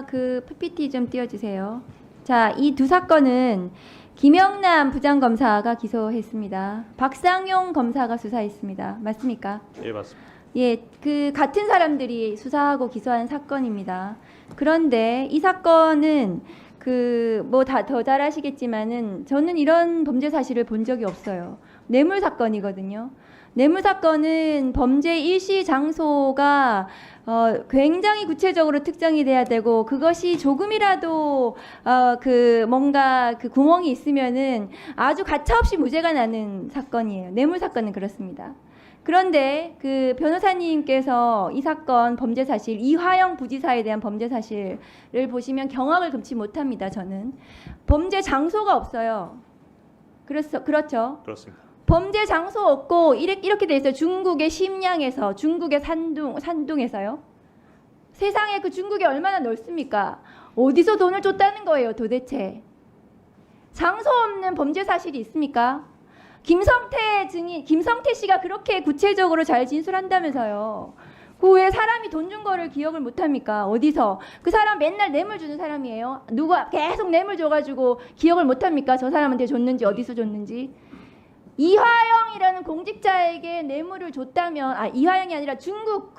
그 PPT 좀 띄워주세요. 자, 이 두 사건은 김영남 부장검사가 기소했습니다. 박상용 검사가 수사했습니다. 맞습니까? 예, 맞습니다. 예, 그 같은 사람들이 수사하고 기소한 사건입니다. 그런데 이 사건은 그 뭐 다 더 잘 아시겠지만은 저는 이런 범죄 사실을 본 적이 없어요. 뇌물 사건이거든요. 뇌물 사건은 범죄 일시 장소가 굉장히 구체적으로 특정이 돼야 되고 그것이 조금이라도 그 뭔가 그 구멍이 있으면은 아주 가차없이 무죄가 나는 사건이에요. 뇌물 사건은 그렇습니다. 그런데 그 변호사님께서 이 사건 범죄 사실 이화영 부지사에 대한 범죄 사실을 보시면 경악을 금치 못합니다. 저는 범죄 장소가 없어요. 그렇죠. 그렇습니다. 범죄 장소 없고 이렇게 돼 있어요. 중국의 심양에서 중국의 산둥에서요. 세상에 그 중국이 얼마나 넓습니까? 어디서 돈을 줬다는 거예요, 도대체? 장소 없는 범죄 사실이 있습니까? 김성태 씨가 그렇게 구체적으로 잘 진술한다면서요. 그 왜 사람이 돈 준 거를 기억을 못 합니까? 어디서? 그 사람 맨날 뇌물 주는 사람이에요. 누가 계속 뇌물 줘가지고 기억을 못 합니까? 저 사람한테 줬는지 어디서 줬는지. 이화영이라는 공직자에게 뇌물을 줬다면, 이화영이 아니라 중국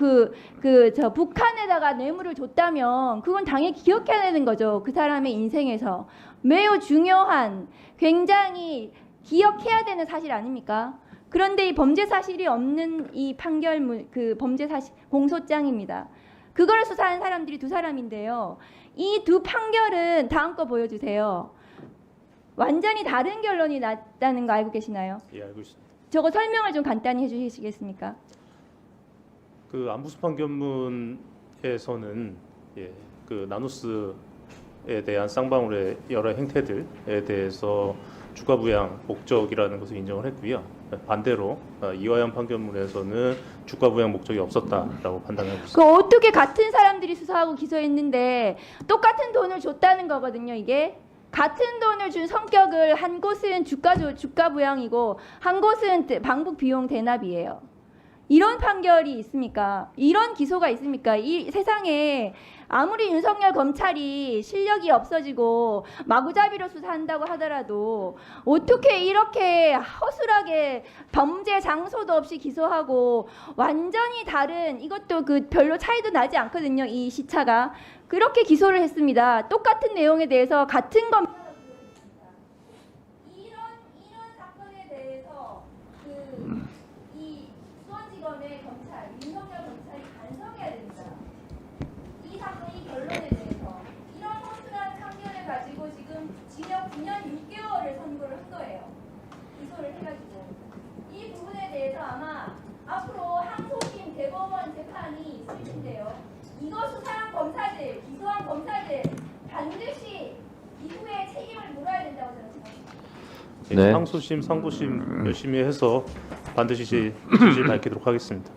저 북한에다가 뇌물을 줬다면 그건 당연히 기억해야 되는 거죠. 그 사람의 인생에서 매우 중요한, 굉장히 기억해야 되는 사실 아닙니까? 그런데 이 범죄 사실이 없는 이 판결문, 그 범죄 사실 공소장입니다. 그걸 수사한 사람들이 두 사람인데요. 이 두 판결은 다음 거 보여주세요. 완전히 다른 결론이 났다는 거 알고 계시나요? 예, 알고 있습니다. 저거 설명을 좀 간단히 해주시겠습니까? 그 안부수 판결문에서는 그 나누스에 대한 쌍방울의 여러 행태들에 대해서 주가 부양 목적이라는 것을 인정을 했고요. 반대로 이화영 판결문에서는 주가 부양 목적이 없었다라고 판단하고 있습니다. 그 어떻게 같은 사람들이 수사하고 기소했는데 똑같은 돈을 줬다는 거거든요. 이게 같은 돈을 준 성격을 한 곳은 주가 부양이고 한 곳은 방북 비용 대납이에요. 이런 판결이 있습니까? 이런 기소가 있습니까? 이 세상에 아무리 윤석열 검찰이 실력이 없어지고 마구잡이로 수사한다고 하더라도 어떻게 이렇게 허술하게 범죄 장소도 없이 기소하고 완전히 다른, 이것도 그 별로 차이도 나지 않거든요. 이 시차가. 그렇게 기소를 했습니다. 똑같은 내용에 대해서 같은 것. 이런 사건에 대해서 이 수원지검의 검찰, 윤석열 검찰이 반성해야 됩니다. 이 사건, 이 결론에 대해서 이런 허술한 판결을 가지고 지금 징역 9년 6개월을 선고를 한 거예요. 기소를 해가지고 이 부분에 대해서 아마 앞으로 항소심 대법원 재판이 있을 텐데요. 이거 수사한 검사들, 기소한 검사들 반드시 이후에 책임을 물어야 된다고 저는 생각합니다. 네. 항소심, 상고심 열심히 해서 반드시 진실 밝히도록 하겠습니다.